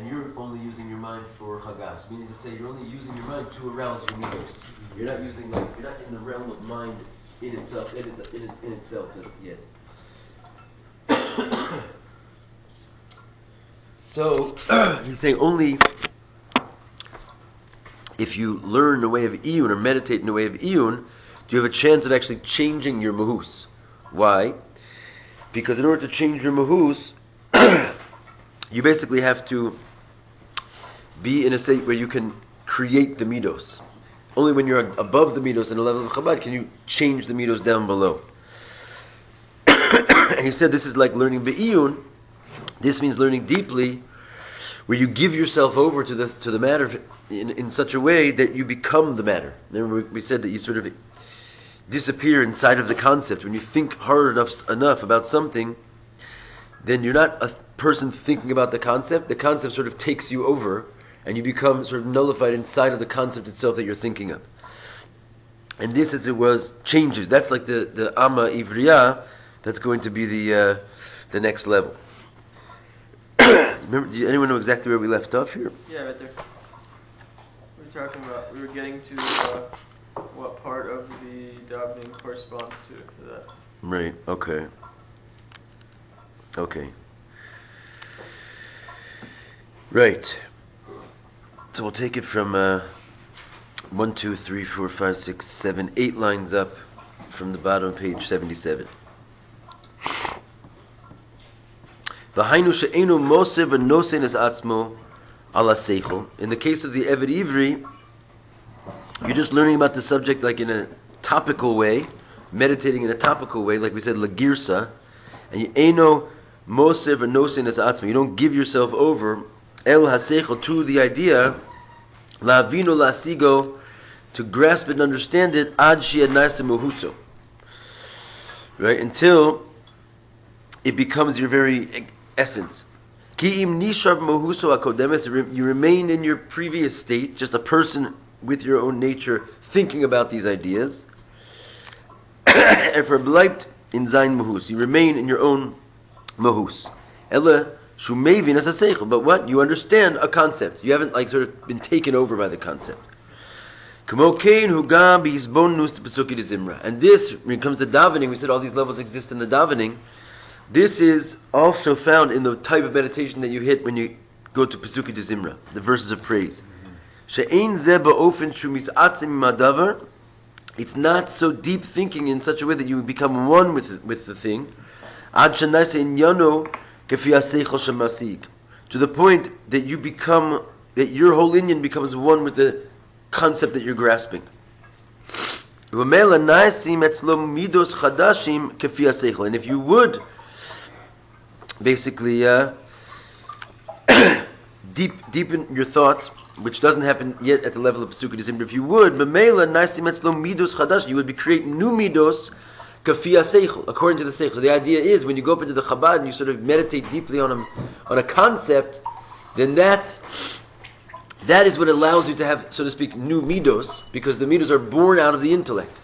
and you're only using your mind for chagas. Meaning to say, you're only using your mind to arouse your midos. You're not using you're not in the realm of mind in itself yet. So he's saying only if you learn the way of iyun or meditate in the way of iyun, do you have a chance of actually changing your mahus. Why? Because in order to change your mahus, you basically have to be in a state where you can create the midos. Only when you're above the midos in the level of Chabad can you change the midos down below. And he said this is like learning be'iyun. This means learning deeply, where you give yourself over to the matter in such a way that you become the matter. Remember we said that you sort of disappear inside of the concept. When you think hard enough about something, then you're not a person thinking about the concept. The concept sort of takes you over, and you become sort of nullified inside of the concept itself that you're thinking of. And this, as it was, changes. That's like the Amma Ivriya. That's going to be the next level. Remember, anyone know exactly where we left off here? Yeah, right there. We were getting to what part of the davening corresponds to that. Right, okay. Right. So we'll take it from 1, 2, 3, 4, 5, 6, 7, 8 lines up from the bottom of page 77. In the case of the Eved Ivri, you're just learning about the subject like in a topical way, meditating in a topical way, like we said, lagirsa, and you eino mosev v'nosein es atzmo. You don't give yourself over el haseichel to the idea, la'avino la'asigo, to grasp it and understand it, ad shi'ad na'aseh mohuso, right, until it becomes your very essence. Ki im nishar mohuso akodemes, you remain in your previous state, just a person with your own nature thinking about these ideas. And for bleibt in sein mahus, you remain in your own mahus. Ella shumevin as a seichel, but what? You understand a concept. You haven't sort of been taken over by the concept. Kamo kein hu gam b'hizbonus t'pesuki d'zimra. And this, when it comes to davening, we said all these levels exist in the davening. This is also found in the type of meditation that you hit when you go to Pesuki de Zimra, the verses of praise. It's not so deep thinking in such a way that you become one with the thing. To the point that you become, that your whole inyan becomes one with the concept that you're grasping. And if you would basically deepen your thoughts, which doesn't happen yet at the level of Pesuki de Zimra. If you would, you would be creating new midos kafiya seichel, according to the seichel. The idea is when you go up into the Chabad and you sort of meditate deeply on a concept, then that is what allows you to have, so to speak, new midos, because the midos are born out of the intellect.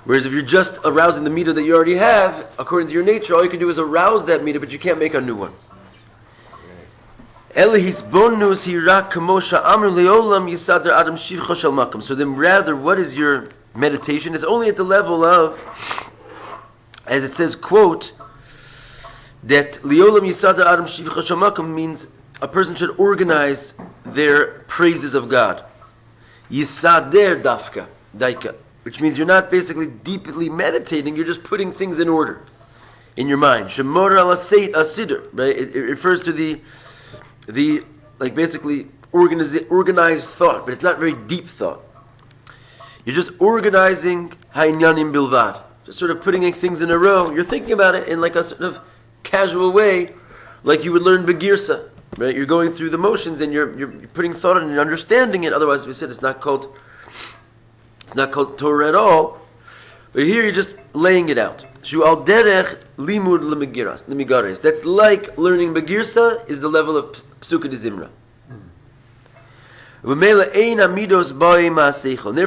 Whereas if you're just arousing the midah that you already have, according to your nature, all you can do is arouse that midah, but you can't make a new one. So then rather, what is your meditation? It's only at the level of, as it says, quote, that Liolam Yisadar Adam Shivcha Shamakum means a person should organize their praises of God. Yisader Dafka, Daika. Which means you're not basically deeply meditating, you're just putting things in order in your mind. Shemor ala sidr, right? It refers to the basically organized thought, but it's not very deep thought. You're just organizing hainyanim bilvad, just sort of putting things in a row. You're thinking about it in like a sort of casual way, like you would learn begirsa, right? You're going through the motions and you're putting thought in and understanding it. Otherwise, we said it's not called Torah at all, but here you're just laying it out. Shu al derech limud lemigares. That's like learning begirsa is the level of Pesuki de Zimra. And therefore,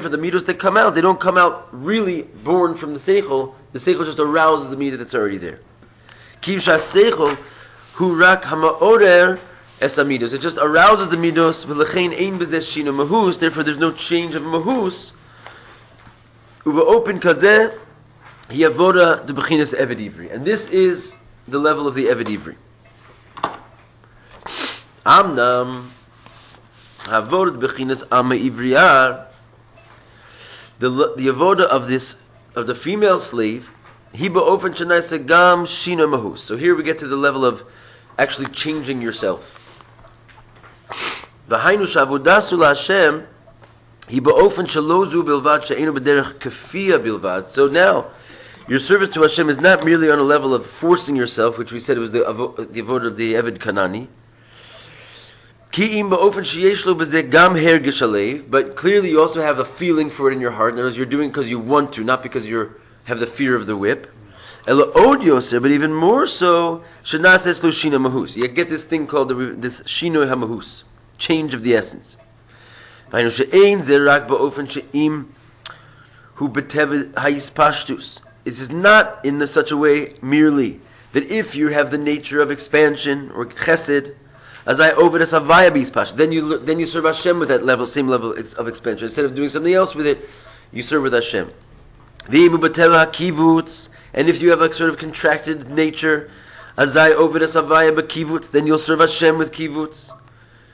the midos that come out, they don't come out really born from the seichel. The seichel just arouses the midah that's already there. Kiv sha seichel hu rak hamaorer es midos. It just arouses the midos. V'lechein ein b'zeh shina mahus. Therefore, there's no change of mahus. Uva open kazeh hi avoda de bechinas eved ivri. And this is the level of the eved ivri. Amnam avoda de bechinas ama ivriyar. The avoda of the female slave. Hi ba'ofen shenayse gam shina mahus. So here we get to the level of actually changing yourself. V'hainu shavodasu laHashem hi ba'ofen shalozu bilvad she'enu b'derech kafiyah bilvad. So now, your service to Hashem is not merely on a level of forcing yourself, which we said was the avodah of the Eved Kanani. Ki'im ba'ofen sheyesh lo b'zeh gam hergish alev. But clearly you also have a feeling for it in your heart. In other words, you're doing it because you want to, not because you have the fear of the whip. Ela od yoser, but even more so, shenas es lo shina mahus. You get this thing called this shinoi hamahus, change of the essence. V'hainu she'ein zeh rak ba'ofen she'im hu b'tev ha'ispashtus. This is not in such a way merely that if you have the nature of expansion or chesed, as I over the savaya bispash, then you serve Hashem with that level, same level of expansion. Instead of doing something else with it, you serve with Hashem. V'imu b'tev ha'kivutz. And if you have a sort of contracted nature, azai over the savaya b'kivutz, then you'll serve Hashem with kivutz.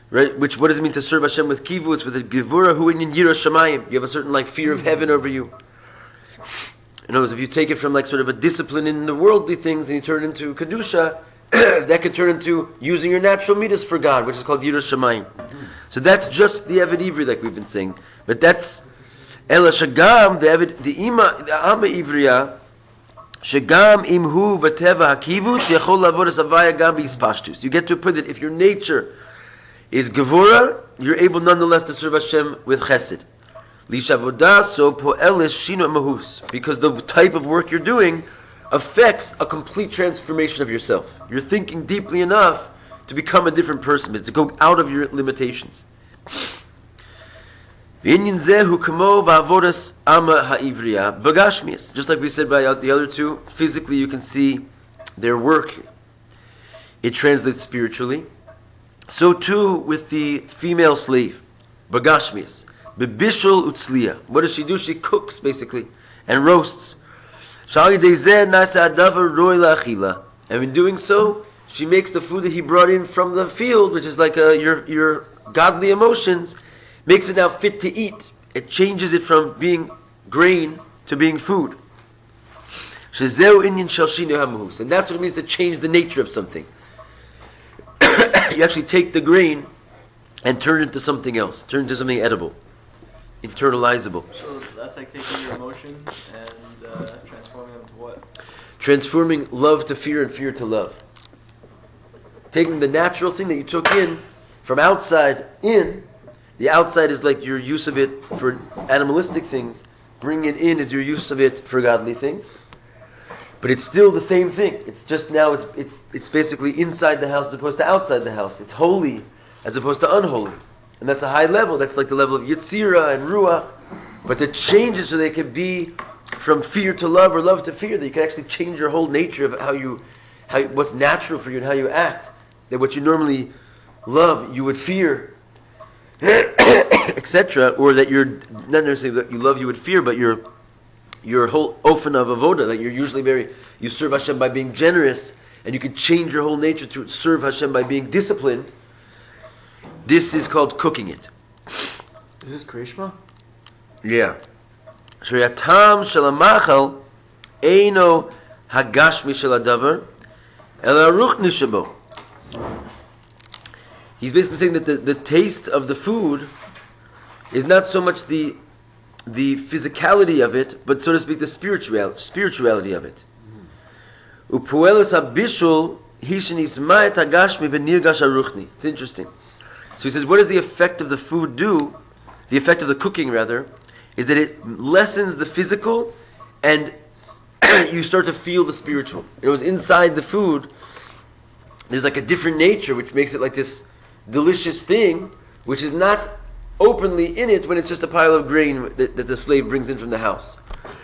Right? Which, what does it mean to serve Hashem with kivutz? With a gevura hu in yira shamayim. You have a certain like fear of heaven over you. In other words, if you take it from like sort of a discipline in the worldly things and you turn it into kedusha, that could turn into using your natural midas for God, which is called yira shamayim. So that's just the Eved Ivri, like we've been saying. But that's ela shagam the ama ivriya. Shagam imhu b'teva hakivut yechol lavod savaya gam b'ispashtus. You get to put it, if your nature is gevura, you're able nonetheless to serve Hashem with chesed. Lishavodah so po'elis shino mahus, because the type of work you're doing affects a complete transformation of yourself. You're thinking deeply enough to become a different person, is to go out of your limitations. Just like we said by the other two, physically you can see their work. It translates spiritually. So too with the female slave, bagashmias, bebishul utzliya. What does she do? She cooks basically and roasts. And in doing so, she makes the food that he brought in from the field, which is like your godly emotions, makes it now fit to eat. It changes it from being grain to being food. And that's what it means to change the nature of something. You actually take the grain and turn it into something else. Turn it into something edible. Internalizable. So that's like taking your emotions and transforming them to what? Transforming love to fear and fear to love. Taking the natural thing that you took in from outside in. The outside is like your use of it for animalistic things. Bringing it in is your use of it for godly things. But it's still the same thing. It's just now it's basically inside the house as opposed to outside the house. It's holy as opposed to unholy. And that's a high level. That's like the level of Yetzirah and Ruach. But to change it so they can be from fear to love or love to fear, that you can actually change your whole nature of what's natural for you and how you act. That what you normally love, you would fear. Etc., or that you're not necessarily that you love, you would fear, but your whole ofen of avoda, that you're usually you serve Hashem by being generous, and you can change your whole nature to serve Hashem by being disciplined. This is called cooking it. Is this Krishma? Yeah. Shriyatam shalamachal eino hagashmi shaladavar ela ruchni shabo. He's basically saying that the taste of the food is not so much the physicality of it, but so to speak the spirituality of it. Upuelas habishul hishenisma'et hagashmi v'nirgash haruchni. It's interesting. So he says, what does the effect of the food do? The effect of the cooking, rather, is that it lessens the physical, and you start to feel the spiritual. It was inside the food. There's like a different nature, which makes it like this delicious thing, which is not openly in it when it's just a pile of grain that the slave brings in from the house.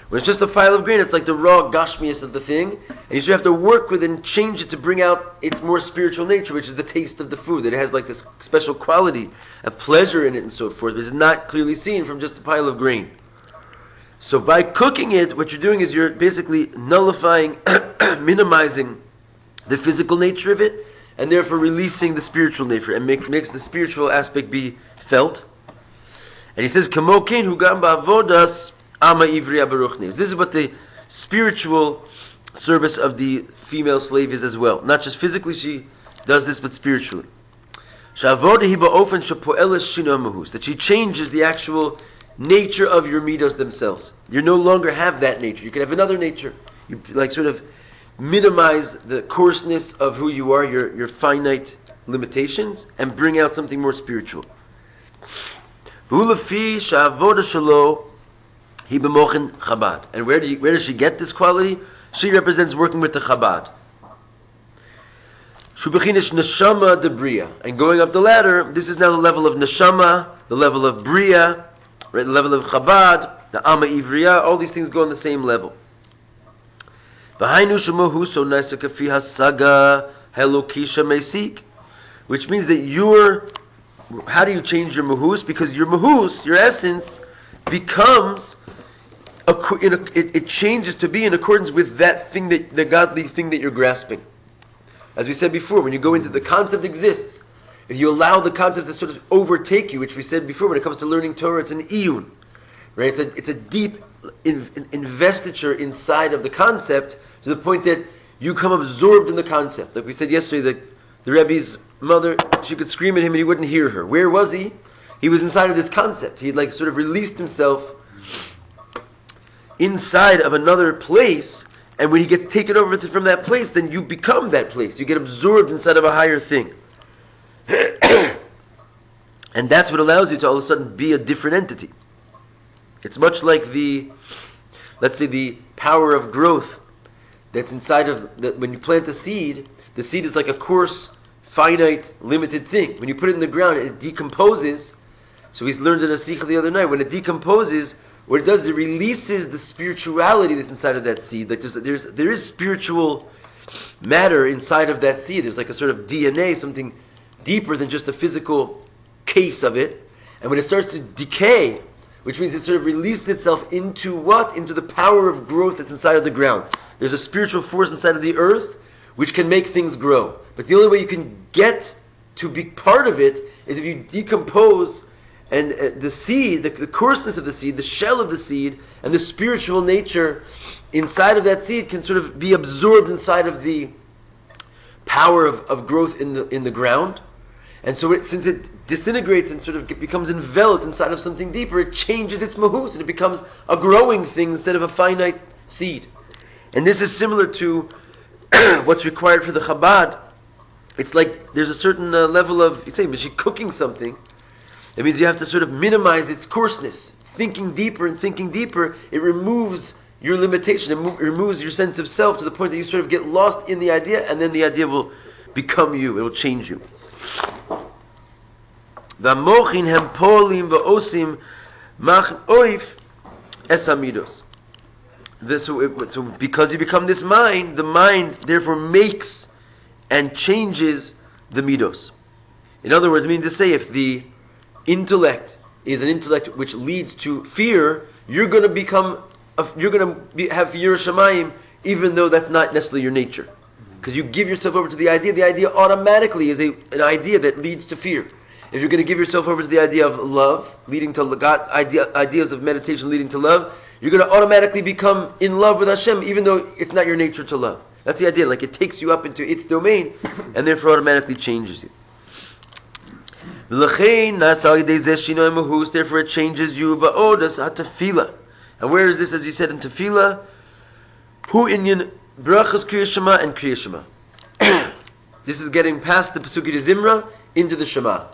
When it's just a pile of grain, it's like the raw gashmias of the thing, and you sort of have to work with it and change it to bring out its more spiritual nature, which is the taste of the food, that it has like this special quality of pleasure in it and so forth, but it's not clearly seen from just a pile of grain. So by cooking it, what you're doing is you're basically nullifying, minimizing the physical nature of it, and therefore releasing the spiritual nature, and makes the spiritual aspect be felt. And he says, "Kamo kein hu gam ba'avodas ama ivriya baruchnes." This is what the spiritual service of the female slave is as well. Not just physically she does this, but spiritually. Sha'avoda hi ba'ofen shepo'eles shino mahus, that she changes the actual nature of your midos themselves. You no longer have that nature. You can have another nature. You like sort of minimize the coarseness of who you are, your finite limitations, and bring out something more spiritual. V'ulafi sha'avoda shelo hi b'mochen Chabad. And where does she get this quality? She represents working with the Chabad. Shubachinish neshama de bria. And going up the ladder, this is now the level of neshama, the level of bria, right, the level of Chabad, the Ama Ivriya, all these things go on the same level. Which means that how do you change your mahus? Because your mahus, your essence, becomes, it changes to be in accordance with that thing, the godly thing that you're grasping. As we said before, when you go into the concept exists, if you allow the concept to sort of overtake you, which we said before, when it comes to learning Torah, it's an iyun, right? It's a deep investiture inside of the concept to the point that you become absorbed in the concept. Like we said yesterday, that the Rebbe's mother, she could scream at him and he wouldn't hear her. Where was he? He was inside of this concept. He had like sort of released himself inside of another place, and when he gets taken over from that place, then you become that place. You get absorbed inside of a higher thing. And that's what allows you to all of a sudden be a different entity. It's much like let's say the power of growth that's inside of, when you plant a seed, the seed is like a coarse, finite, limited thing. When you put it in the ground, it decomposes. So we learned in a sikha the other night, when it decomposes, what it does is it releases the spirituality that's inside of that seed. Like there is spiritual matter inside of that seed. There's like a sort of DNA, something deeper than just a physical case of it. And when it starts to decay, which means it sort of releases itself into what? Into the power of growth that's inside of the ground. There's a spiritual force inside of the earth which can make things grow. But the only way you can get to be part of it is if you decompose, and the seed, the coarseness of the seed, the shell of the seed, and the spiritual nature inside of that seed can sort of be absorbed inside of the power of growth in the ground. And so since it disintegrates and sort of becomes enveloped inside of something deeper, it changes its mahus and it becomes a growing thing instead of a finite seed. And this is similar to what's required for the Chabad. It's like there's a certain level of, you say, when she's cooking something, it means you have to sort of minimize its coarseness. Thinking deeper and thinking deeper, it removes your limitation, it removes your sense of self to the point that you sort of get lost in the idea, and then the idea will become you, it will change you. V'amochin hem polim v'osim mach oif es hamidos. So because you become this mind, the mind therefore makes and changes the midos. In other words, I mean to say, if the intellect is an intellect which leads to fear, you're going to have fear of Shamayim, even though that's not necessarily your nature. Because you give yourself over to the idea automatically is an idea that leads to fear. If you're going to give yourself over to the idea of love, leading to God, ideas of meditation leading to love, you're going to automatically become in love with Hashem, even though it's not your nature to love. That's the idea. Like it takes you up into its domain, and therefore automatically changes you. Therefore it changes you. And where is this, as you said, in tefillah? Hu inyan brachas kriya shema and kriya shema. This is getting past the Pesukei de Zimra into the Shema.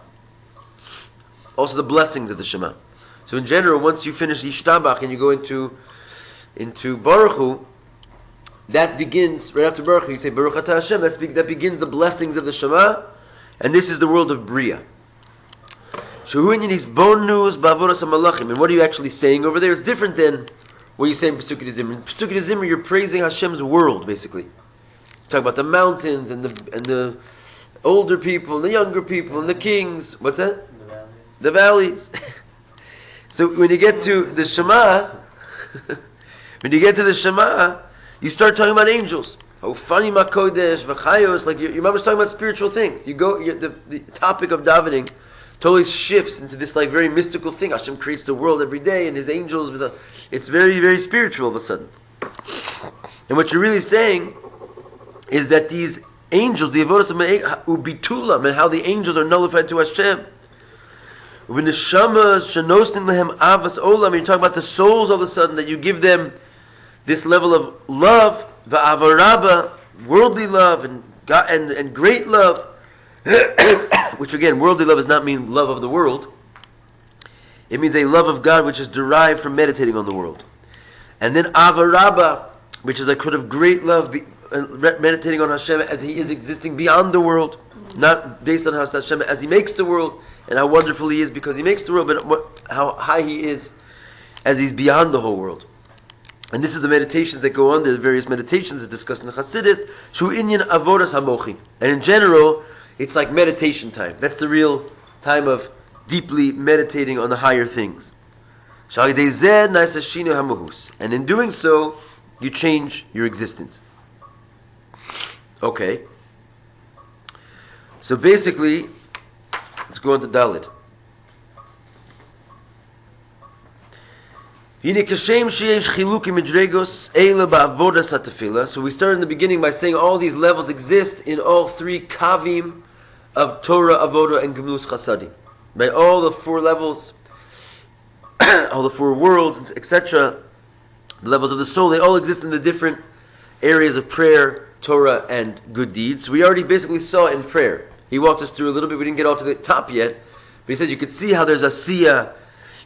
Also the blessings of the Shema. So in general, once you finish Yishtabach and you go into Baruch Hu, that begins, right after Baruch Hu, you say Baruch Atah Hashem, that begins the blessings of the Shema, and this is the world of Bria. And what are you actually saying over there? It's different than what you say in Pesukei Zimri. In Pesukei Zimri, you're praising Hashem's world, basically. You talk about the mountains and the older people, and the younger people, and the kings. What's that? The valleys. So when you get to the Shema, you start talking about angels. Oh, funny makodesh v'chayos, like your mother's talking about spiritual things. The topic of davening totally shifts into this like very mystical thing. Hashem creates the world every day, and His angels. It's very, very spiritual all of a sudden. And what you're really saying is that these angels, the avodas ubitulam, and how the angels are nullified to Hashem. When the shamas shenostin lehem avas olam, you're talking about the souls all of a sudden, that you give them this level of love, va'avaraba, worldly love, and God, and great love, which again, worldly love does not mean love of the world. It means a love of God which is derived from meditating on the world. And then avaraba, which is a kind of great love, meditating on Hashem as He is existing beyond the world, not based on how Hashem as He makes the world and how wonderful He is because He makes the world, but how high He is as He's beyond the whole world. And this is the meditations that go on. The various meditations that discussed in the Chassidus. Shu inyan avodas hamochi. And in general, it's like meditation time. That's the real time of deeply meditating on the higher things. And in doing so, you change your existence. Okay. So basically, let's go on to Dalit. So we started in the beginning by saying all these levels exist in all three kavim of Torah, Avodah, and Gemulus Chasadim. By all the four levels, all the four worlds, etc., the levels of the soul, they all exist in the different areas of prayer, Torah, and good deeds. We already basically saw in prayer. He walked us through a little bit. We didn't get all to the top yet, but he said you could see how there's a Siyah,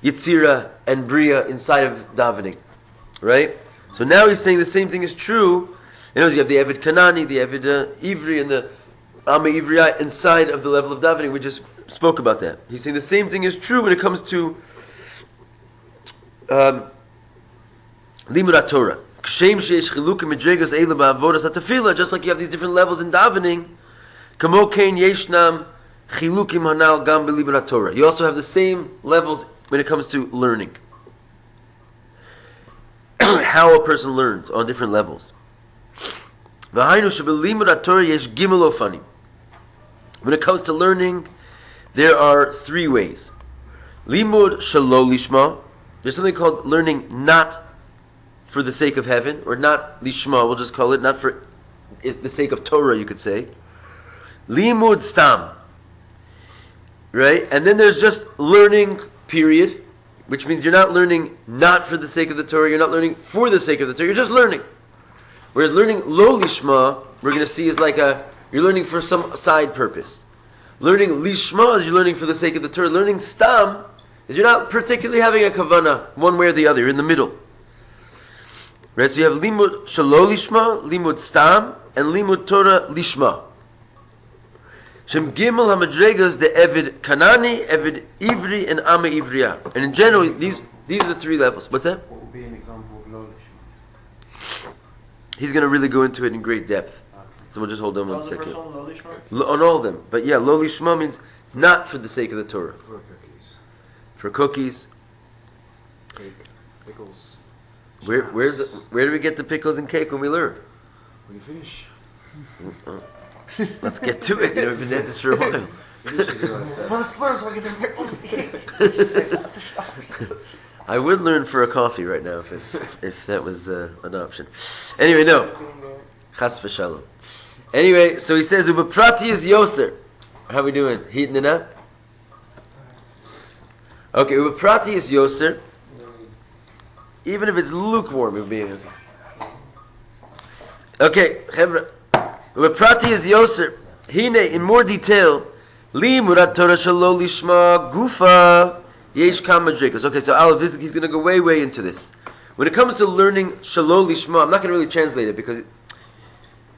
Yitzira, and Bria inside of davening, right? So now he's saying the same thing is true. You know, you have the Evid Kanani, the Evid Ivri, and the Ame Ivri inside of the level of davening. We just spoke about that. He's saying the same thing is true when it comes to Limud Torah. Just like you have these different levels in davening, Kamo Kain Yeshnam Chilukim Hanal Gam B'Limud Torah. You also have the same levels when it comes to learning. How a person learns on different levels. When it comes to learning, there are three ways. Limud shelo lishma. There's something called learning not for the sake of heaven, or not lishma, we'll just call it, not for the sake of Torah, you could say. Limud stam. Right? And then there's just learning, period, which means you're not learning not for the sake of the Torah, you're not learning for the sake of the Torah, you're just learning. Whereas learning lo lishma, we're going to see is like you're learning for some side purpose. Learning lishma is you're learning for the sake of the Torah. Learning stam is you're not particularly having a kavanah one way or the other, you're in the middle. Right? So you have limud shelo lishma, limud stam, and limud Torah lishma. Shem Gimel HaMadregas, the Evid Kanani, Evid Ivri, and Ame Ivriya. And in general, these are the three levels. What's that? What would be an example of Lolish? He's going to really go into it in great depth. So we'll just hold on one second. The first one, Lo Lishma? On all of them. But yeah, Lo Lishma means not for the sake of the Torah. For cookies. For cookies. Cake. Pickles. Where do we get the pickles and cake when we learn? When you finish. Let's get to it. We've been at this for a while. Well, let's learn so I get the pickles. I would learn for a coffee right now if that was an option. Anyway, no. Chas v'shalom. Anyway, so he says, Ubeprati is Yoser. How are we doing? Heating it up? Okay, Ubeprati is Yoser. Even if it's lukewarm, it would be okay. Okay, Chevra. Ubeprati is Yoser. Hine, in more detail, Li Murat Torah Shelo Lishma Gufa Yesh Kam Madrikas. Okay, so Aleph, he's going to go way into this. When it comes to learning Shelo Lishma, I'm not going to really translate it because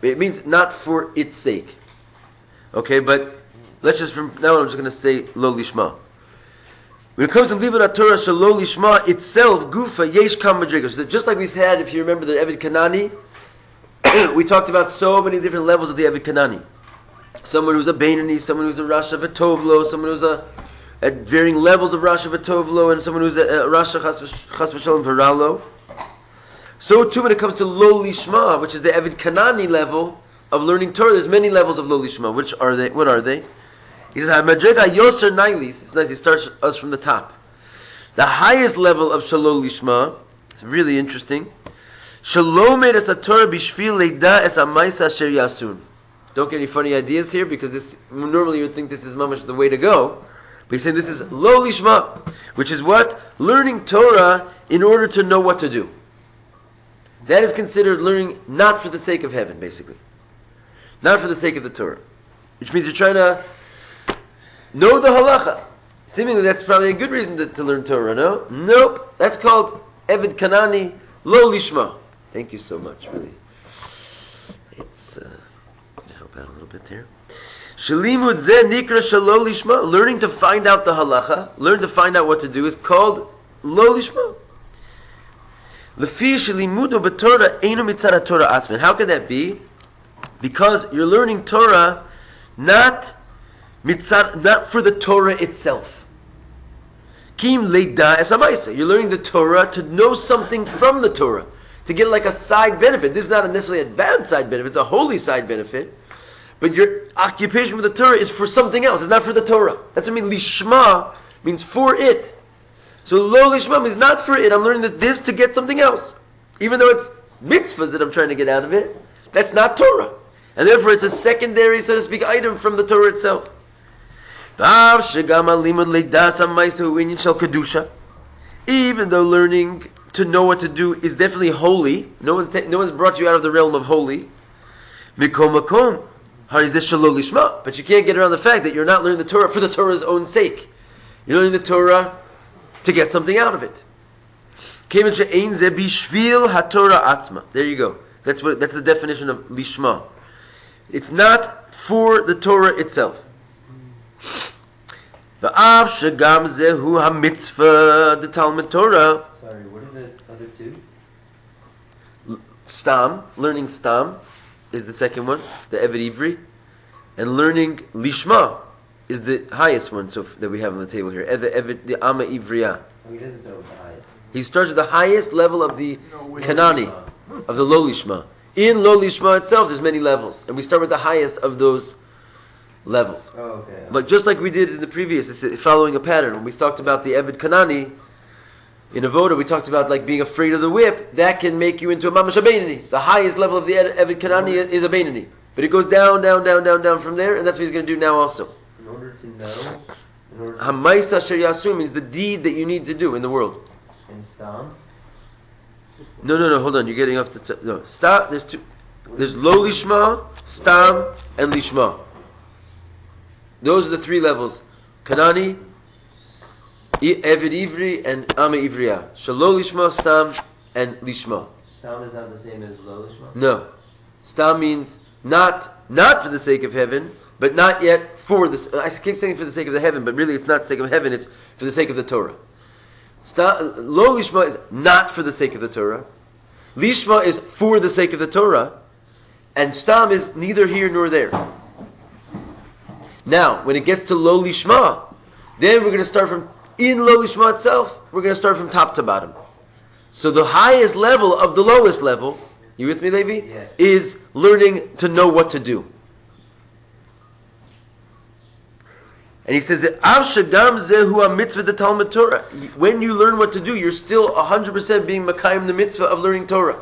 it means not for its sake. Okay, but let's just, from now on, I'm just going to say Lo Lishma. When it comes to Livud Torah Shelo Lishma itself, Gufa Yesh Kam Madrigas. So just like we said, if you remember the Eved Kanani, we talked about so many different levels of the Eved Kanani. Someone who's a Beinani, someone who's a Rasha V'Tovlo, someone who's at varying levels of Rasha V'Tovlo, and someone who's a Rasha Chas V'Shalom V'Ralo. So too when it comes to Lo Lishma, which is the Eved Kanani level of learning Torah, there's many levels of Lo Lishma. Which are they? What are they? He says, Madrega Yoser Nailis. It's nice, he starts us from the top. The highest level of Shelo Lishma, it's really interesting. Shalom es Torah bishvil leida es amaisa asher yasun. Don't get any funny ideas here, because this normally you would think this is mamash the way to go. But he's saying this is Lo Lishma, which is what? Learning Torah in order to know what to do. That is considered learning not for the sake of heaven, basically. Not for the sake of the Torah. Which means you're trying to know the halacha. Seemingly that's probably a good reason to learn Torah, no? Nope. That's called Eved Kanani Lo Lishma. Thank you so much, really. It's, gonna help out a little bit there. Shalimud Zeh Nikra Shelo Lishma. Learning to find out the halacha, learn to find out what to do, is called Lo Lishma. Lefi Shalimudo B'Torah Eino Mitzad Torah Atzman. How can that be? Because you're learning Torah not for the Torah itself. Kim leida es amaisa. You're learning the Torah to know something from the Torah, to get like a side benefit. This is not necessarily a bad side benefit; it's a holy side benefit. But your occupation with the Torah is for something else. It's not for the Torah. That's what I mean. Lishma means for it. So lo lishma means not for it. I'm learning this to get something else, even though it's mitzvahs that I'm trying to get out of it. That's not Torah, and therefore it's a secondary, so to speak, item from the Torah itself. Even though learning to know what to do is definitely holy, no one's brought you out of the realm of holy. But you can't get around the fact that you're not learning the Torah for the Torah's own sake. You're learning the Torah to get something out of it. There you go. That's the definition of lishma. It's not for the Torah itself. V'av shegam zehu ha-mitzvah the Talmud Torah. Sorry, what are the other two? Stam, learning Stam is the second one, the Eved Ivri. And learning Lishma is the highest one that we have on the table here. The Ama Ivriya. Oh, he doesn't start with the highest. He starts with the highest level of the Kanani, of the Lo Lishma. In Lo Lishma itself, there's many levels. And we start with the highest of those levels. Oh, okay. But just like we did in the previous, it's following a pattern. When we talked about the Eved Kanani, in Avoda, we talked about like being afraid of the whip. That can make you into a Mamash Beinani. The highest level of the Eved Kanani is a Beinani. But it goes down, down, down, down, down from there, and that's what he's going to do now also. In order to know, Hamaisa Asher Yasu means the deed that you need to do in the world. and Stam, No, hold on. You're getting off the no. Stop. There's two. There's Lo Lishma, Stam, and Lishma. Those are the three levels: Kanani, Eved Ivri, and Ama Ivriya. Shelo Lishma, Stam, and Lishma. Stam is not the same as Lo Lishma? No, Stam means not for the sake of heaven, but not yet for this. I keep saying for the sake of the heaven, but really it's not the sake of heaven. It's for the sake of the Torah. Lo Lishma is not for the sake of the Torah. Lishma is for the sake of the Torah, and Stam is neither here nor there. Now, when it gets to Lo Lishma, then we're going to start from, in Lo Lishma itself, we're going to start from top to bottom. So the highest level of the lowest level, you with me, Levi? Yeah. Is learning to know what to do. And he says that Av Shagam Zehu HaMitzvah the Talmud Torah. When you learn what to do, you're still 100% being Makayim the mitzvah of learning Torah.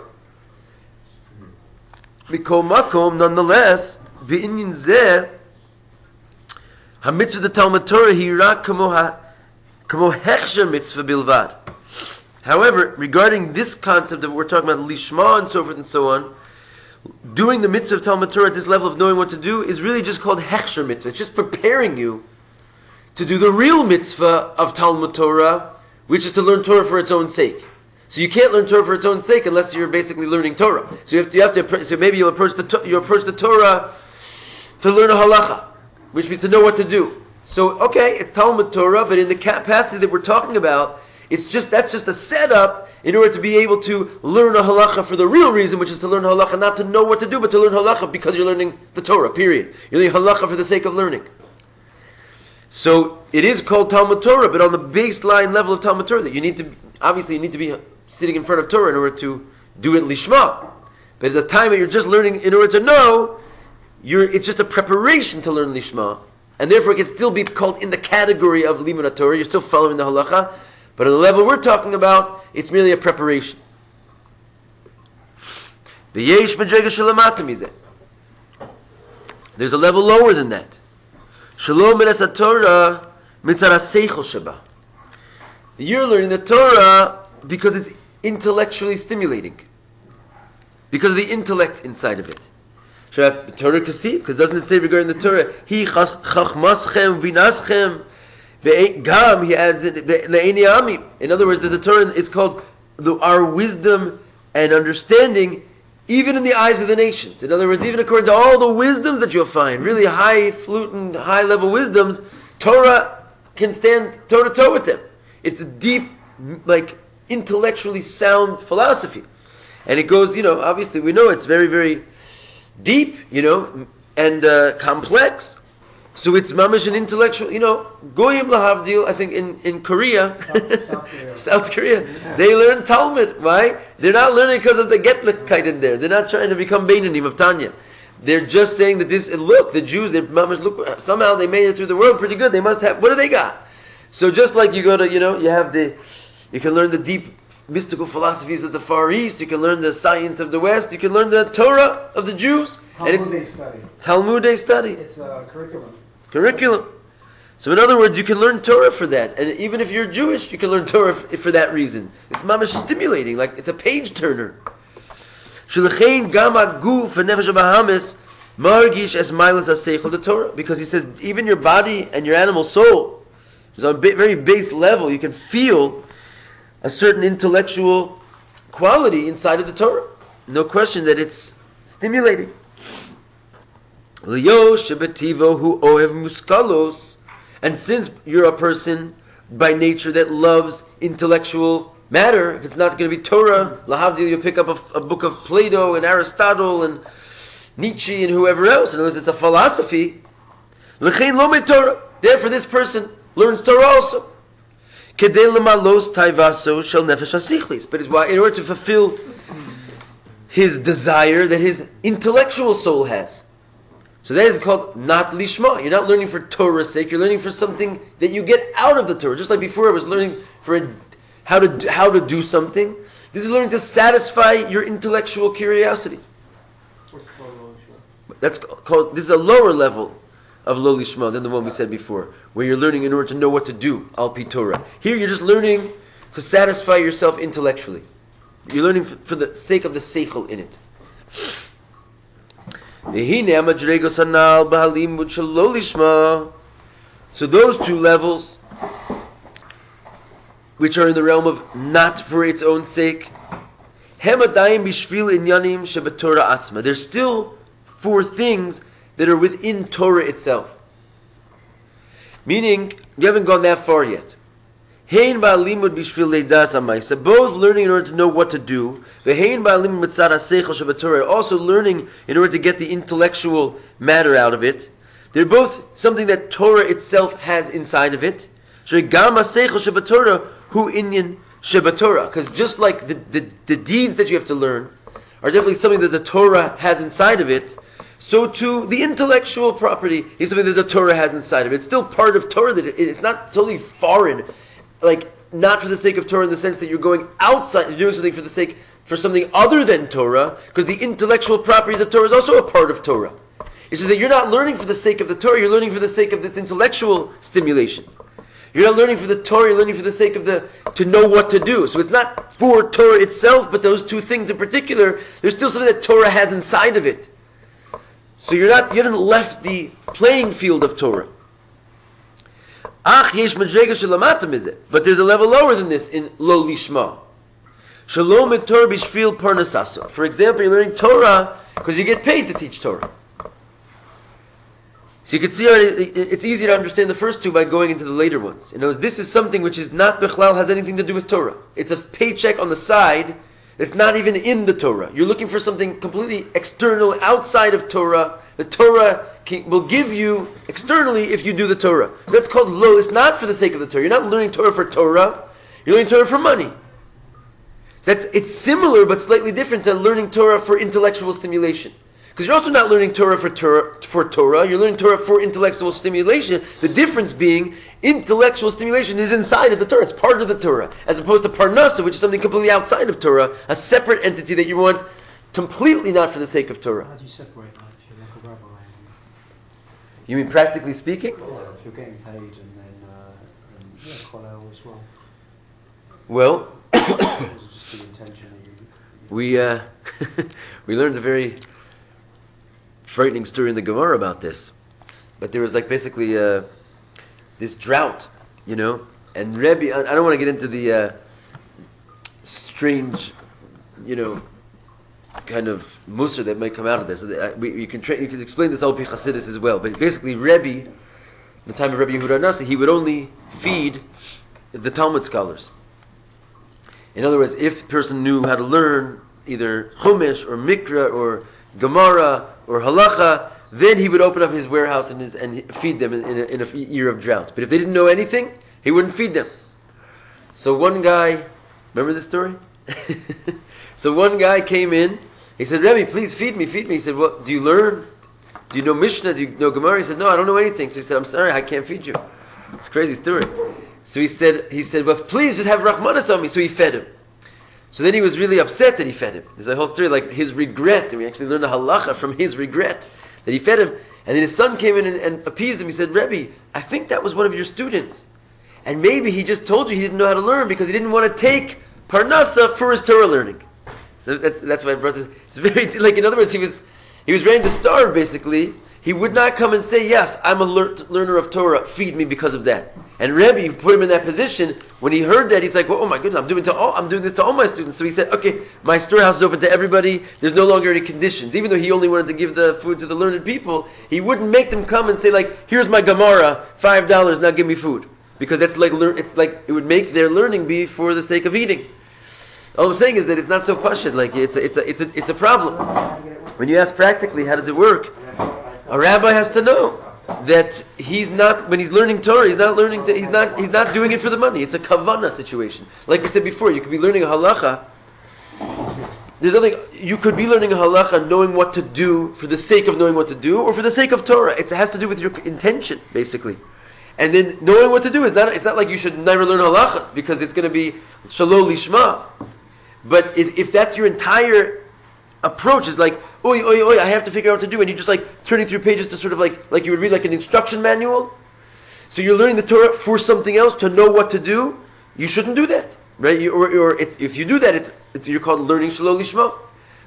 Mikol Makom, nonetheless, V'inyin Zeh HaMitzvah the Talmud Torah Hira Kamo Hechsher Mitzvah Bilvad. However, regarding this concept that we're talking about Lishma and so forth and so on, doing the mitzvah of Talmud Torah at this level of knowing what to do is really just called Hechsher Mitzvah. It's just preparing you to do the real mitzvah of Talmud Torah, which is to learn Torah for its own sake. So you can't learn Torah for its own sake unless you're basically learning Torah. So you have to. So maybe you approach the Torah to learn a halacha, which means to know what to do. So, okay, it's Talmud Torah, but in the capacity that we're talking about, that's just a setup in order to be able to learn a halacha for the real reason, which is to learn halacha not to know what to do, but to learn halacha because you're learning the Torah, period. You're learning halacha for the sake of learning. So, it is called Talmud Torah, but on the baseline level of Talmud Torah, that you need to be sitting in front of Torah in order to do it lishma. But at the time that you're just learning in order to know, it's just a preparation to learn lishma. And therefore it can still be called in the category of limud Torah. You're still following the halacha, but at the level we're talking about, it's merely a preparation. There's a level lower than that. You're learning the Torah because it's intellectually stimulating, because of the intellect inside of it. Torah kasi, because doesn't it say regarding the Torah, He chachmaschem vinaschem ve'gam, he adds it, le'eniami. In other words, that the Torah is called our wisdom and understanding, even in the eyes of the nations. In other words, even according to all the wisdoms that you'll find, really high-fluting, high-level wisdoms, Torah can stand toe-to-toe with them. It's a deep, intellectually sound philosophy. And it goes, obviously we know it's very, very deep, and complex. So it's mamish an intellectual, Goyim lahavdil, I think in Korea, South Korea, they learn Talmud. Why? They're not learning because of the getlichkeit in there. They're not trying to become Beinanim of Tanya. They're just saying that the Jews, they're mamish, look, somehow they made it through the world pretty good. They must have, what do they got? So just like you go to, you can learn the deep mystical philosophies of the Far East, you can learn the science of the West, you can learn the Torah of the Jews. Talmudic study. It's a Curriculum. So in other words, you can learn Torah for that. And even if you're Jewish, you can learn Torah for that reason. It's mamish stimulating, like it's a page turner. Because he says, even your body and your animal soul, on a very base level, you can feel a certain intellectual quality inside of the Torah. No question that it's stimulating. And since you're a person by nature that loves intellectual matter, if it's not going to be Torah, lahavdil, you pick up a book of Plato and Aristotle and Nietzsche and whoever else. In other words, it's a philosophy. Therefore, this person learns Torah also. But it's why, in order to fulfill his desire that his intellectual soul has. So that is called not lishma. You're not learning for Torah's sake. You're learning for something that you get out of the Torah. Just like before, I was learning for how to do something. This is learning to satisfy your intellectual curiosity. That's called. This is a lower level of lo lishma than the one we said before, where you're learning in order to know what to do, al pi Torah. Here you're just learning to satisfy yourself intellectually. You're learning for the sake of the seichel in it. So those two levels, which are in the realm of not for its own sake, there's still four things that are within Torah itself. Meaning, you haven't gone that far yet. Both learning in order to know what to do, also learning in order to get the intellectual matter out of it. They're both something that Torah itself has inside of it. Because just like the deeds that you have to learn are definitely something that the Torah has inside of it, so too the intellectual property is something that the Torah has inside of it. It's still part of Torah, that it's not totally foreign, like not for the sake of Torah in the sense that you're going outside, you're doing something for something other than Torah, because the intellectual properties of Torah is also a part of Torah. It's just that you're not learning for the sake of the Torah, you're learning for the sake of this intellectual stimulation. You're not learning for the Torah, you're learning for the sake of to know what to do. So it's not for Torah itself, but those two things in particular, there's still something that Torah has inside of it. So you haven't left the playing field of Torah. But there's a level lower than this in lo lishma. For example, you're learning Torah because you get paid to teach Torah. So you can see already, it's easy to understand the first two by going into the later ones. You know, this is something which is not Bechlal, has anything to do with Torah. It's a paycheck on the side that's not even in the Torah. You're looking for something completely external, outside of Torah. The Torah will give you externally if you do the Torah. So that's called lo. It's not for the sake of the Torah. You're not learning Torah for Torah. You're learning Torah for money. It's similar but slightly different to learning Torah for intellectual stimulation. Because you're also not learning Torah for Torah. You're learning Torah for intellectual stimulation. The difference being, intellectual stimulation is inside of the Torah. It's part of the Torah. As opposed to Parnasa, which is something completely outside of Torah, a separate entity that you want completely not for the sake of Torah. How do you separate that if you're like a rabbi? You mean practically speaking? Or if you're getting paid and then kollel as well. Well, Or is it just the intention that we learned a very frightening story in the Gemara about this. But there was like basically this drought, you know, and Rabbi, I don't want to get into the strange, you know, kind of mussar that might come out of this. You can explain this al pi Chassidus as well. But basically, Rabbi, in the time of Rabbi Yehuda Nasi, he would only feed the Talmud scholars. In other words, if a person knew how to learn either Chumash or Mikra or Gemara or Halacha, then he would open up his warehouse and feed them in a year of drought. But if they didn't know anything, he wouldn't feed them. So one guy, remember this story? So one guy came in. He said, Rabbi, please feed me. He said, well, do you learn? Do you know Mishnah? Do you know Gemara? He said, no, I don't know anything. So he said, I'm sorry, I can't feed you. It's a crazy story. So he said, well, please just have Rahmanas on me. So he fed him. So then he was really upset that he fed him. There's a whole story like his regret. And we actually learned a halacha from his regret that he fed him. And then his son came in and appeased him. He said, Rabbi, I think that was one of your students. And maybe he just told you he didn't know how to learn because he didn't want to take Parnasa for his Torah learning. So that's why I brought this. It's very, like, in other words, he was ready to starve, basically. He would not come and say, yes, I'm a learner of Torah, feed me because of that. And Rabbi put him in that position. When he heard that, he's like, well, oh my goodness, I'm doing this to all my students. So he said, okay, my storehouse is open to everybody. There's no longer any conditions. Even though he only wanted to give the food to the learned people, he wouldn't make them come and say, like, here's my Gemara, $5, now give me food. Because that's like, it's like, it would make their learning be for the sake of eating. All I'm saying is that it's not so pashut. Like it's a problem. When you ask practically, how does it work? A rabbi has to know that he's not, when he's learning Torah, he's not doing it for the money. It's a kavanah situation. Like we said before, you could be learning a halacha. There's nothing. You could be learning a halacha, knowing what to do for the sake of knowing what to do, or for the sake of Torah. It has to do with your intention, basically. And then knowing what to do it's not like you should never learn halachas because it's going to be shalom lishma. But if that's your entire approach, is like, oi, I have to figure out what to do, and you're just like turning through pages to sort of like you would read like an instruction manual. So you're learning the Torah for something else, to know what to do. You shouldn't do that, right? If you do that, you're called learning shalom lishma.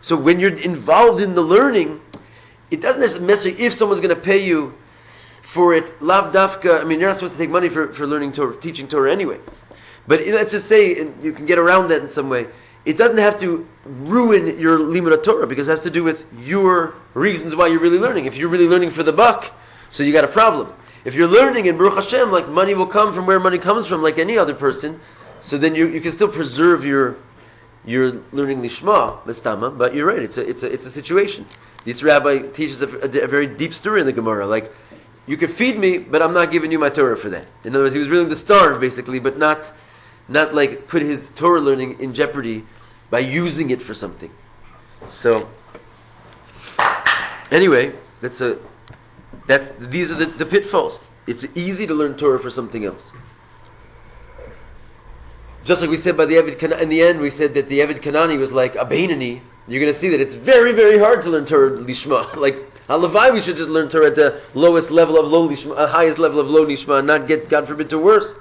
So when you're involved in the learning, it doesn't necessarily, if someone's going to pay you for it, lav dafka, I mean, you're not supposed to take money for learning Torah, teaching Torah anyway. But let's just say, and you can get around that in some way, it doesn't have to ruin your limud Torah because it has to do with your reasons why you're really learning. If you're really learning for the buck, so you got a problem. If you're learning in Baruch Hashem, like money will come from where money comes from, like any other person, so then you can still preserve your learning lishma, mistama. But you're right, it's a situation. This rabbi teaches a very deep story in the Gemara, like, you could feed me, but I'm not giving you my Torah for that. In other words, he was willing to starve, basically, but not like put his Torah learning in jeopardy by using it for something. So, anyway, these are the pitfalls. It's easy to learn Torah for something else. Just like we said by the Eved Kanani, in the end we said that the Eved Kanani was like a Beinani. You're going to see that it's very, very hard to learn Torah lishma. Like, halavai, we should just learn Torah at the lowest level of low lishma, highest level of low lishma, and not get, God forbid, to worse.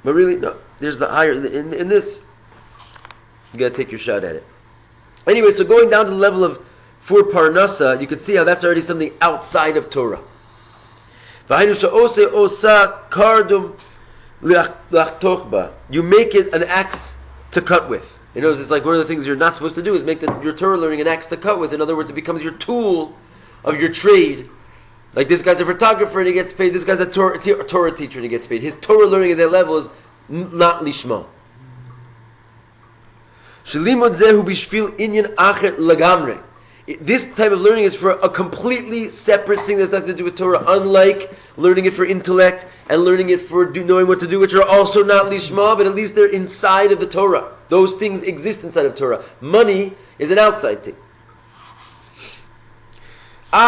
But really, no. There's the higher in this. You got to take your shot at it. Anyway, so going down to the level of for parnasa, you can see how that's already something outside of Torah. You make it an axe to cut with. You know, it's like one of the things you're not supposed to do is make your Torah learning an axe to cut with. In other words, it becomes your tool of your trade. Like this guy's a photographer and he gets paid. This guy's a Torah teacher and he gets paid. His Torah learning at that level is not lishma. Shalimot zehu bishvil inyan acher lagamre. This type of learning is for a completely separate thing that's nothing to do with Torah, unlike learning it for intellect and learning it for knowing what to do, which are also not lishma, but at least they're inside of the Torah. Those things exist inside of Torah. Money is an outside thing. He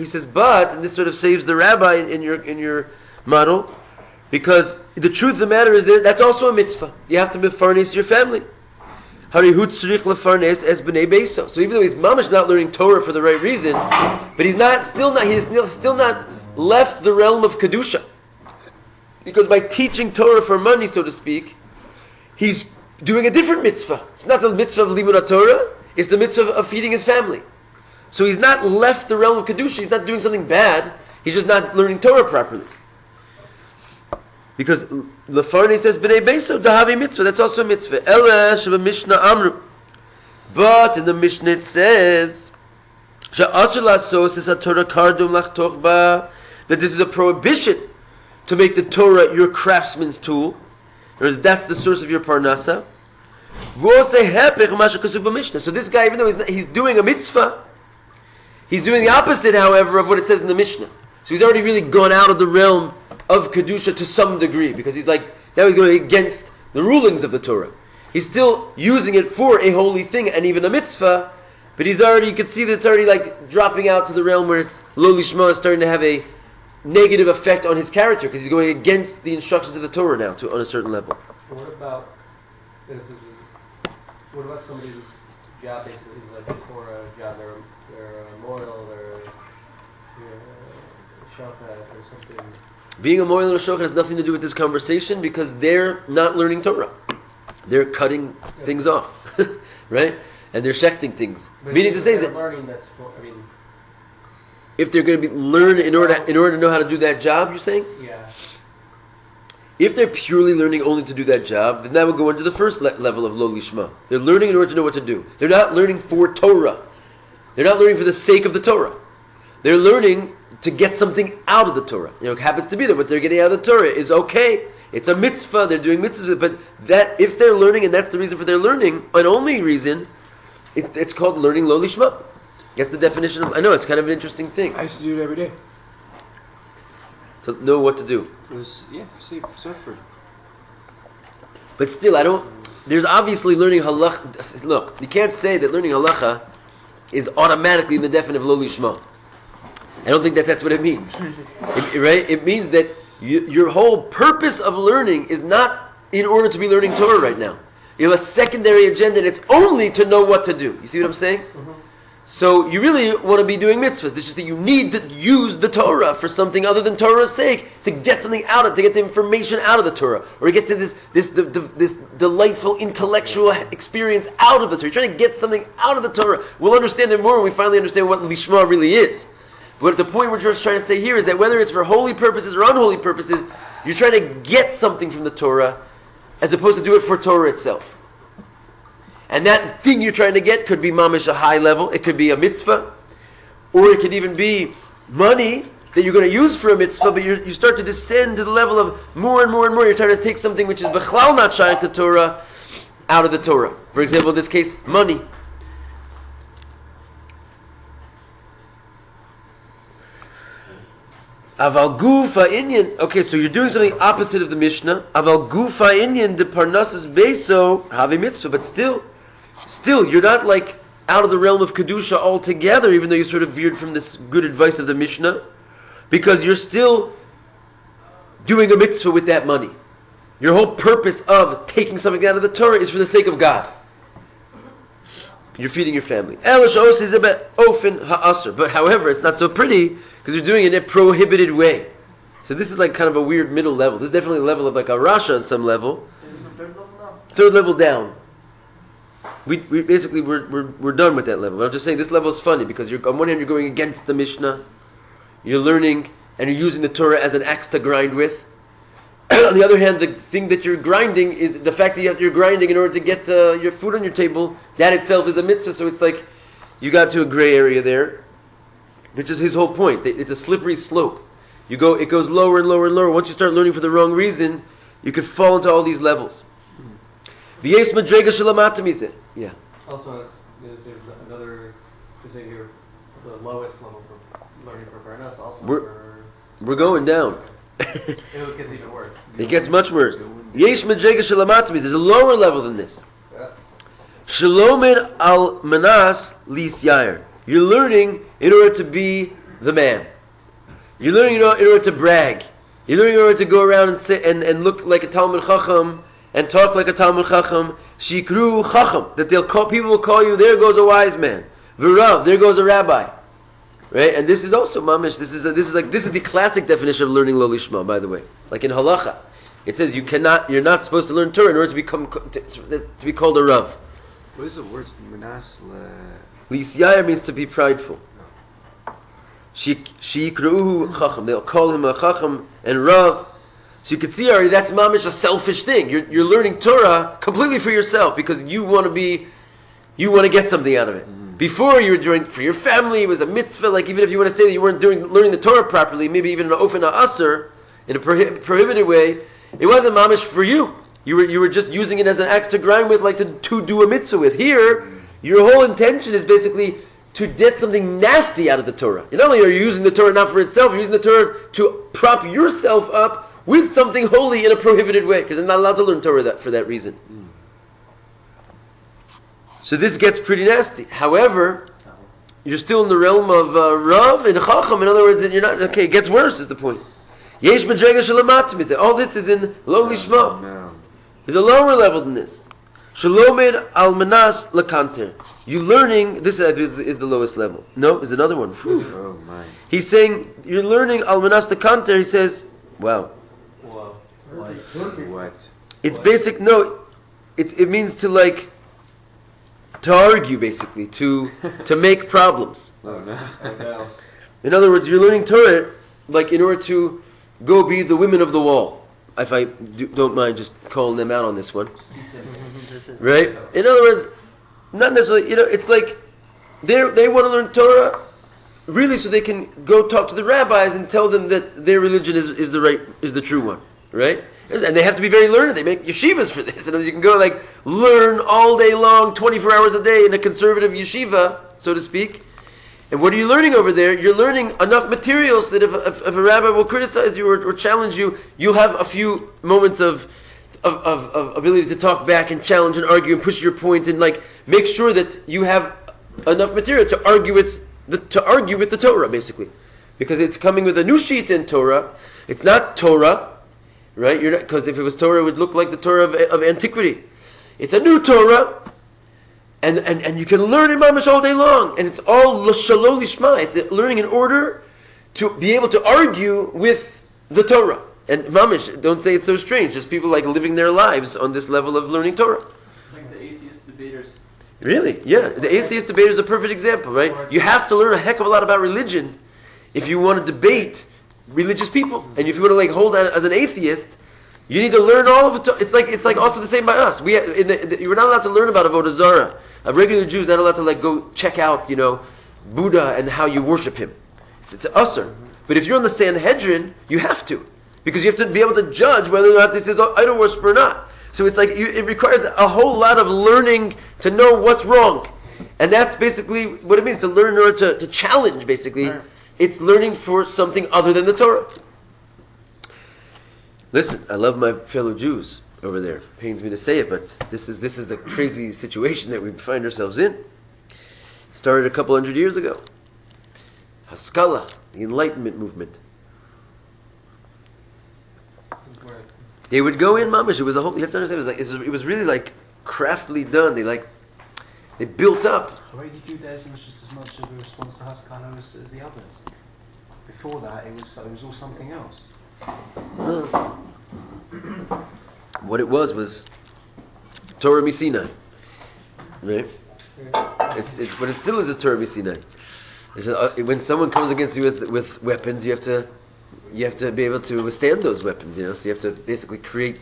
says, but, and this sort of saves the rabbi in your model, because the truth of the matter is that that's also a mitzvah. You have to mefarnes your family. So even though he's mamash not learning Torah for the right reason, but he's still not left the realm of kedusha, because by teaching Torah for money, so to speak, he's doing a different mitzvah. It's not the mitzvah of limud Torah; it's the mitzvah of feeding his family. So he's not left the realm of kedusha. He's not doing something bad. He's just not learning Torah properly. Because Lefarni says b'nei beiso dahavi mitzvah. That's also a mitzvah. Ela sheba Mishnah amru. But in the Mishnah it says she'asher lasos es haTorah kardum lachtoch ba, that this is a prohibition to make the Torah your craftsman's tool. Or that's the source of your parnasa. So this guy, even though he's doing a mitzvah, he's doing the opposite, however, of what it says in the Mishnah. So he's already really gone out of the realm of kedusha to some degree, because he's like, now he's going against the rulings of the Torah. He's still using it for a holy thing and even a mitzvah, but he's already, you can see that it's already like dropping out to the realm where it's lo lishma, is starting to have a negative effect on his character, because he's going against the instructions of the Torah now on a certain level. What about somebody whose job basically is like a Torah job? They're a moil, they're a shochet or something. Being a moil or shochet has nothing to do with this conversation, because they're not learning Torah. They're cutting things off, right? And they're shechting things. But meaning to say that learning, that's for, if they're going to learn in order to know how to do that job, you're saying? Yeah. If they're purely learning only to do that job, then that would go into the first level of lo lishma. They're learning in order to know what to do. They're not learning for Torah. They're not learning for the sake of the Torah. They're learning to get something out of the Torah. It happens to be that what they're getting out of the Torah is okay. It's a mitzvah. They're doing mitzvahs, but that if they're learning, and that's the reason for their learning, an only reason, it's called learning lo lishma. That's the definition of. I know it's kind of an interesting thing. I used to do it every day. To know what to do. It was, for Sefer. But still, there's obviously learning halacha. Look, you can't say that learning halacha is automatically in the definition of lo lishma. I don't think that's what it means. Right? It means that your whole purpose of learning is not in order to be learning Torah right now. You have a secondary agenda, and it's only to know what to do. You see what I'm saying? Mm-hmm. So you really want to be doing mitzvahs. It's just that you need to use the Torah for something other than Torah's sake, to get something out of it, to get the information out of the Torah, or to get to this delightful intellectual experience out of the Torah. You're trying to get something out of the Torah. We'll understand it more when we finally understand what lishma really is. But the point we're just trying to say here is that whether it's for holy purposes or unholy purposes, you're trying to get something from the Torah as opposed to do it for Torah itself. And that thing you're trying to get could be mamish a high level, it could be a mitzvah, or it could even be money that you're going to use for a mitzvah, but you start to descend to the level of more and more and more. You're trying to take something which is b'chlal not shayach to Torah out of the Torah. For example, in this case, money. Aval gufa inyan. Okay, so you're doing something opposite of the Mishnah. Aval gufa inyan de parnasas beso have a mitzvah, but still, you're not like out of the realm of kedusha altogether, even though you sort of veered from this good advice of the Mishnah, because you're still doing a mitzvah with that money. Your whole purpose of taking something out of the Torah is for the sake of God. You're feeding your family. But however, it's not so pretty because you're doing it in a prohibited way. So this is like kind of a weird middle level. This is definitely a level of like a Rasha on some level. Is the third level now? Third level down. We basically we're done with that level. But I'm just saying this level is funny because on one hand you're going against the Mishnah, you're learning and you're using the Torah as an axe to grind with, On the other hand, the thing that you're grinding is the fact that you're grinding in order to get your food on your table. That itself is a mitzvah. So it's like you got to a gray area there, which is his whole point. It's a slippery slope. It goes lower and lower and lower. Once you start learning for the wrong reason, you could fall into all these levels. Yeah. Also, there's another, to say here, the lowest level for learning for Parnas also. We're going down. It gets even worse. It gets much worse. Yesh medrega shelamatmis. There's a lower level than this. Shalomin al manas lis yair. You're learning in order to be the man. You're learning in order to brag. You're learning in order to go around and sit and look like a Talmud Chacham and talk like a Talmud Chacham. Shikru Chacham. That people will call you, there goes a wise man. V'rav, there goes a rabbi. Right? And this is also mamish. This is the classic definition of learning lo lishma, by the way. Like in halacha, it says you're not supposed to learn Torah in order to be called a rav. What is the word? Manas Lisyaya means to be prideful. Shikruhu chacham. They'll call him a chacham and rav. So you can see already that's mamish a selfish thing. You're learning Torah completely for yourself because you want to get something out of it. Before you were doing for your family, it was a mitzvah. Like even if you want to say that you weren't learning the Torah properly, maybe even an ofen ha'aser in a prohibited way, it wasn't mamish for you. You were just using it as an axe to grind with, like to do a mitzvah with. Here, your whole intention is basically to get something nasty out of the Torah. Not only are you using the Torah not for itself, you're using the Torah to prop yourself up with something holy in a prohibited way, because you're not allowed to learn Torah for that reason. So this gets pretty nasty. However, you're still in the realm of Rav and Chacham. In other words, you're not okay. It gets worse. Is the point? Yesh medrega shalamatim. All this is in lo lishma. There's a lower level than this. Shalomed al manas lakanter. You learning. This is the lowest level. No, there's another one. Oh my. He's saying you're learning al manas lakanter. He says, wow. What? It's basic. No, it means to like. To argue, basically, to make problems. Oh no. In other words, you're learning Torah, like in order to go be the women of the wall. If I don't mind just calling them out on this one, right? In other words, not necessarily. It's like they want to learn Torah, really, so they can go talk to the rabbis and tell them that their religion is the true one, right? And they have to be very learned. They make yeshivas for this. And you can go learn all day long, 24 hours a day in a conservative yeshiva, so to speak. And what are you learning over there? You're learning enough materials that if a rabbi will criticize you or challenge you, you'll have a few moments of ability to talk back and challenge and argue and push your point and make sure that you have enough material to argue with the Torah, basically. Because it's coming with a new sheet in Torah. It's not Torah. Right? Because if it was Torah, it would look like the Torah of antiquity. It's a new Torah, and you can learn in mamish all day long, and it's all l'shalom lishma. It's learning in order to be able to argue with the Torah. And mamish, don't say it's so strange. Just people living their lives on this level of learning Torah. It's like the atheist debaters. Really? Yeah. The atheist debater is a perfect example, right? You have to learn a heck of a lot about religion if you want to debate religious people, and if you want to hold on as an atheist, you need to learn all of it. It's like also the same by us. You're not allowed to learn about avodah zarah. A regular Jew is not allowed to go check out, Buddha and how you worship him. It's an usher. But if you're on the Sanhedrin, you have to, because you have to be able to judge whether or not this is idol worship or not. So it's it requires a whole lot of learning to know what's wrong, and that's basically what it means to learn in order to challenge. Basically. Right. It's learning for something other than the Torah. Listen, I love my fellow Jews over there. It pains me to say it, but this is the crazy situation that we find ourselves in. It started a couple hundred years ago. Haskalah, the Enlightenment movement. They would go in, mamish. It was a whole. You have to understand. It was really craftily done. They built up. The Haredi Judaism was just as much of a response to Haskalah as the others. Before that, it was all something else. What it was Torah Misinai, right? But it still is a Torah Misinai. When someone comes against you with weapons, you have to you have to be able to withstand those weapons, you know. So you have to basically create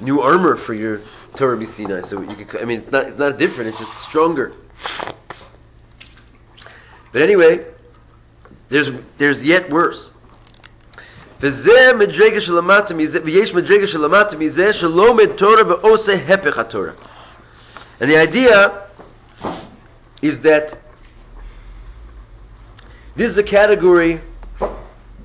new armor for your Torah B'Sinai. So you could, I mean, it's not different. It's just stronger. But anyway, there's yet worse. וזה מדרגה שלמטה מזה, ויש מדרגה שלמטה מזה שלומד תורה ועושה הפך התורה. And the idea is that this is a category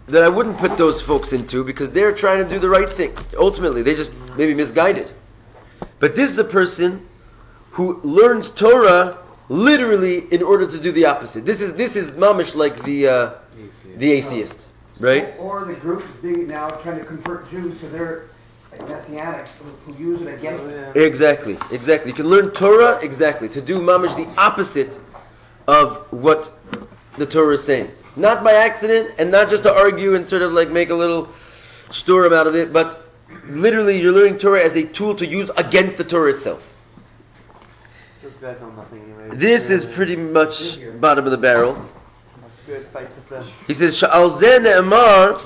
that I wouldn't put those folks into because they're trying to do the right thing. Ultimately, they just maybe misguided. But this is a person who learns Torah literally in order to do the opposite. This is mamish like the atheist, right? Or the group is being now trying to convert Jews to their messianics who use it against them. Exactly. You can learn Torah to do mamish the opposite of what the Torah is saying. Not by accident, and not just to argue and sort of like make a little storm out of it, but literally you're learning Torah as a tool to use against the Torah itself. Those guys know nothing anyway. This is pretty much bottom of the barrel. Good fights with them. He says, Sha'al zeh ne'emar,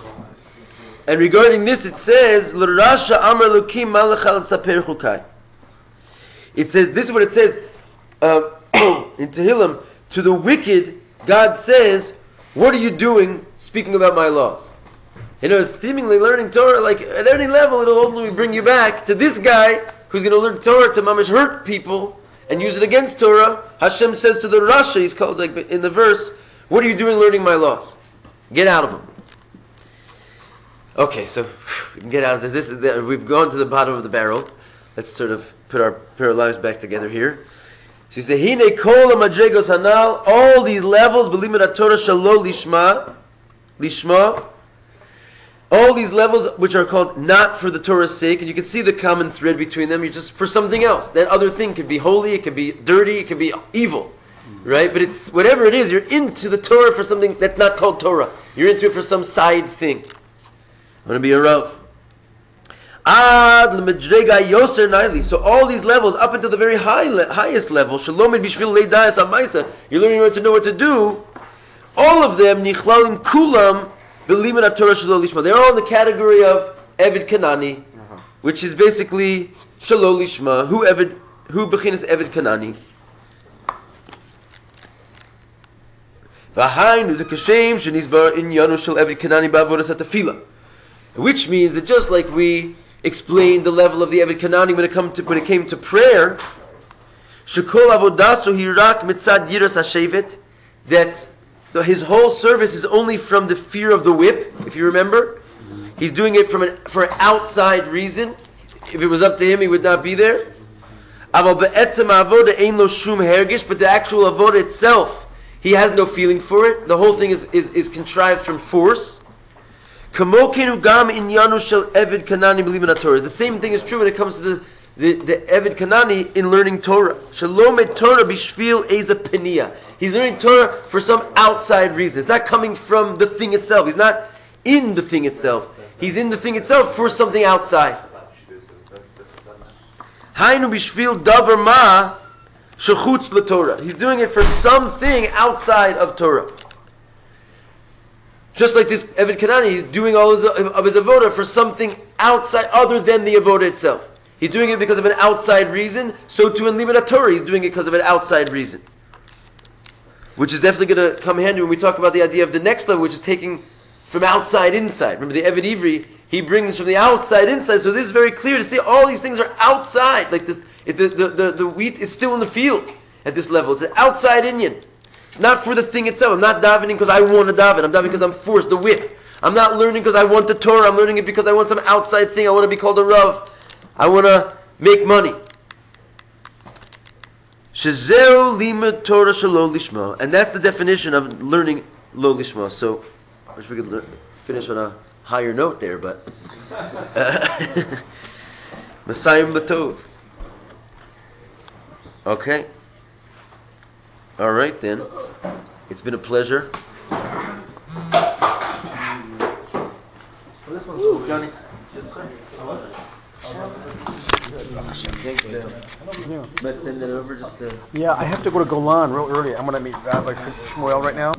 and regarding this it says, L'rasha amar Elokim malach al saper chukai. It says, this is what it says in Tehillim, to the wicked, God says, what are you doing speaking about my laws? You know, seemingly learning Torah, like at any level, it'll ultimately bring you back to this guy who's going to learn Torah to mamish hurt people and use it against Torah. Hashem says to the Rasha, he's called like in the verse, what are you doing learning my laws? Get out of them. Okay, so we can get out of this. We've gone to the bottom of the barrel. Let's sort of put our lives back together here. So you say, Hine kol madregos hanal, all these levels, b'limud Torah shalo lishma, all these levels which are called not for the Torah's sake, and you can see the common thread between them. You're just for something else. That other thing could be holy, it could be dirty, it could be evil, right? But it's whatever it is. You're into the Torah for something that's not called Torah. You're into it for some side thing. I'm going to be a Rav. So all these levels up until the very highest level, you're learning to know what to do. All of them, they're all in the category of Evid Kanani, which is basically Shalol Lishma. Who bechinas Evid Kanani? Which means that just like we explained the level of the Evid Kanani when it came to prayer, Shekol Avodaso Hirak Mitzad Yiras Hashevet, that his whole service is only from the fear of the whip. If you remember, he's doing it for an outside reason. If it was up to him, he would not be there. But the actual avoda itself, he has no feeling for it. The whole thing is contrived from force. The same thing is true when it comes to the Evid Kanani in learning Torah. Shalom Torah bishvil eza penia. He's learning Torah for some outside reason. It's not coming from the thing itself. He's not in the thing itself. He's in the thing itself for something outside. Hainu bishvil davar ma shechutz l'Torah. He's doing it for something outside of Torah. Just like this Evid Kanani, he's doing all of his avoda for something outside, other than the avoda itself. He's doing it because of an outside reason. So too in Limud Torah, he's doing it because of an outside reason. Which is definitely going to come handy when we talk about the idea of the next level, which is taking from outside inside. Remember the Evid Ivri, he brings from the outside inside. So this is very clear to see all these things are outside. Like this, the wheat is still in the field at this level. It's an outside Inyan. It's not for the thing itself. I'm not davening because I want to daven. I'm davening because I'm forced, the whip. I'm not learning because I want the Torah. I'm learning it because I want some outside thing. I want to be called a Rav. I want to make money. Shezeu limud Torah shelo lishma. And that's the definition of learning lo lishma. So, I wish we could finish on a higher note there, but Masayim Latov. Okay. All right then. It's been a pleasure. Ooh, Johnny. Yes, sir. Let's send it over just to... Yeah, I have to go to Golan real early. I'm going to meet Rabbi Shmuel right now.